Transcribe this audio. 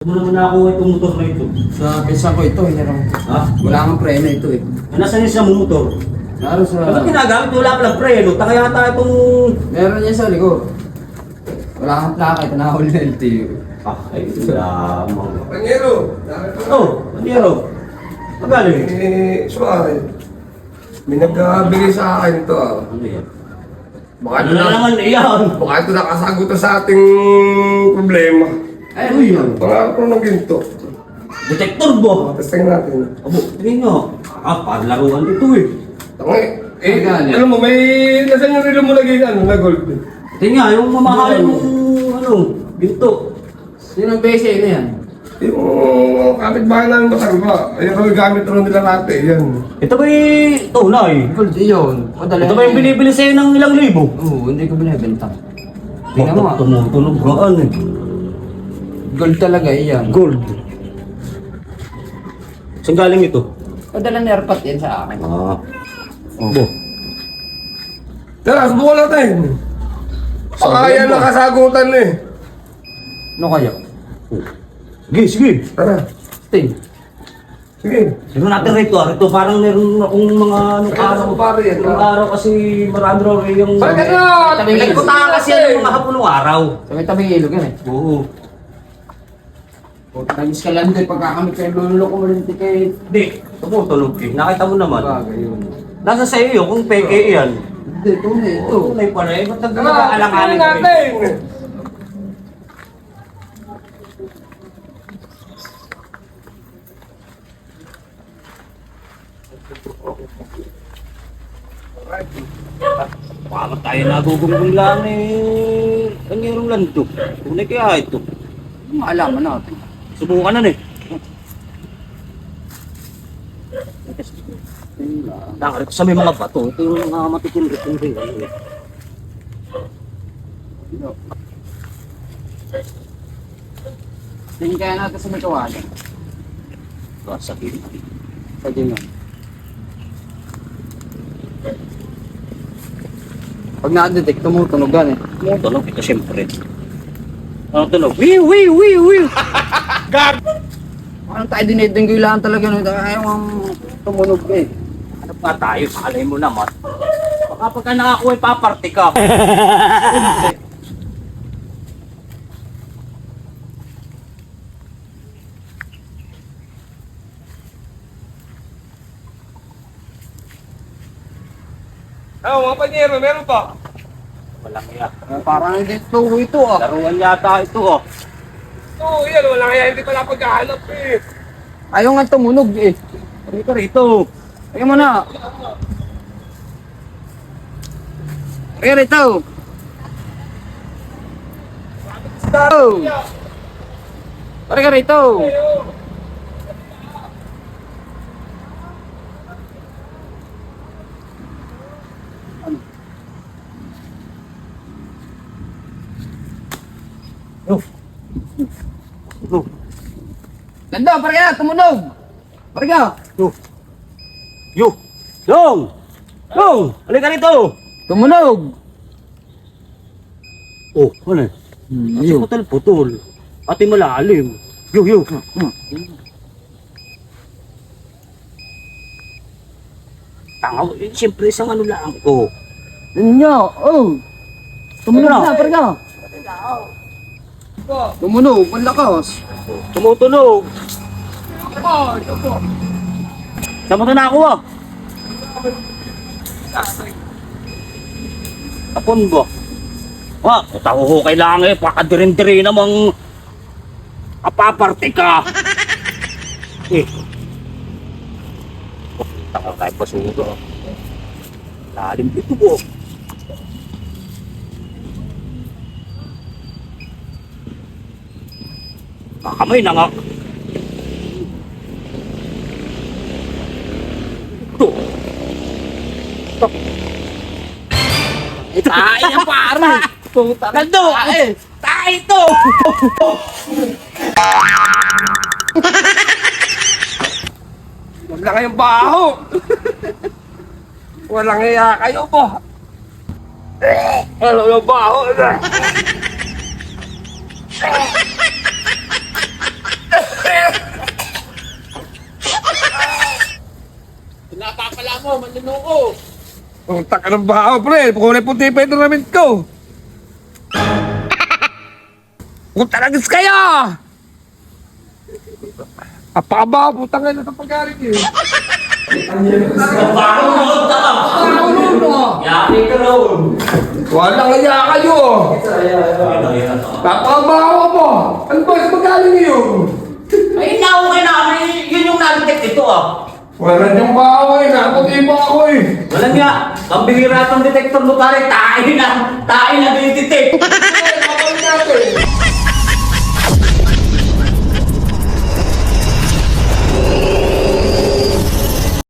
Ano naman nakuha itong motor na ito? Sa pesa ko ito, hindi naman. Ha? Wala kang preno ito eh. Nasaan yung sa motor? Naroon sa... Bakit ginagamit? Wala palang preno. Taka yata itong... Meron niya sa likod. Wala kang plaka, ito nakahuli na LTO. Ah, ay, lamang. Panyero! Oh, Maniero. Magaling. Suwari. May nagbigay sa akin ito ah. Ano yan? Baka Ano ito na na, naman iyan? baka ito nakasagot na sa ating problema. Ay, ano yun? Mga pro ng ginto. Detektor bo. Testing natin. Abo, tingin nyo. Ah, parlaruan dito eh. Tangay. Magkano? Alam mo, may nasan yung relo mo lagi na gold. Tingin nga, yung mamahal yung ano, ginto. Sino ang bese na yan? Yung kapitbahay namin Batarba. Ayun kami gamit rin nila natin. Yan. Ito ba yung tunay? Gold yun. Madali. Ito ba yung binibili sa'yo ng ilang libo? Oo, hindi ko binibenta. Tingnan mo nga. Tumutunog gaan eh. Gold talaga iyan. Gold. Saan galing ito? Padala na airpot yan sa akin. Ah. Bo. Tara, subukan natin. Baka yan nakasagutan eh. Ano kaya? Sige, sige. Tara. Ting. Sige. Tignan natin rito. Rito parang meron akong mga anong Kaya araw. sa pare yan. Anong araw kasi marami raw yung... Balik na! Nagpunta kasi yan yung mga hapon ng araw. Sa may tabing ilog yan eh. Oo. Nagis ka lang din pagkakamit kayo lululok mo rin kay... Hindi. Tumutunog eh. Nakita mo naman. Bagay yun. Nasa sa iyo kung peke yan. Hindi, tunay ito. Oo, tunay pala eh. Ba't Tara, nag-aalanganin tingnan kami? natin. Baka tayo nagugunggong lang eh. Kanyerong lang ito. Tunay kaya ito. Maalaman natin. Subukan na eh. Nakarito sa may mga bato. Ito yung mga matutulog-tulog. Tingin kaya natin sa may kawalan. Sasabihin. Pwede nga. Pag na-detect, tumutunog yan eh. Tumutunog ito siyempre. Ano tunog? Wiw, wiw, wiw, wiw. Parang tayo dinidinggilaan talaga no? Ayaw ang tumunog eh. Ano pa tayo? Malay mo naman. Baka pagka nakakuha, paparte ka. Mga panyero, meron pa. Walang iya. Parang hindi tuho ito ah. Laruan yata ito oh. Oo, yan. Wala kaya hindi pala pagkahanap eh. Ayaw nga tumunog eh. Rito rito. Ayaw mo na. Ayaw rito. Oh. Pare ka rito. Yo. Yo. Lando, pare ka, tumunog. Pare ka. Yo. Yo. Dong. Dong. Halika rito. Tumunog. Oh, ano? Kasi putol-putol. Ate malalim. Yo, yo. Tangaw, eh, siyempre isang ano lang ko. Ninyo, oh. Tumunog na, pare ka. Tumunog, malakas. Tumutunog. Saan mo ito nakakuha? Kapon ba? Ah, tao ko kailangan eh, pakadirin-diri namang kapaparte ka. Eh. Oh, tao kahit pasugo. Lalim dito po. Kakamay na nga. Ito. Ay, ang pare. Nando, tayo ito. Huwag na kayong baho. Walang iya kayo po. Ano yung baho? Manluloko. Ang taka ng baho, pre. Kulay puti pa ito namin ko. Kung talagis kayo! Apakabaho, putang ina sa pagkarin niyo. Bago mo, taka! Yaki ka raw! Walang kaya kayo! Napakabaho mo! Ano ba sa pagkarin niyo? Ay, naukay namin. Yun yung nag-detect ito ah. Wala niyong baho eh. Naputi pa ako eh. Wala nga. Ang bihira itong detector mo pare. Tayo na. Tayo na dinitect. Ay, napalit natin.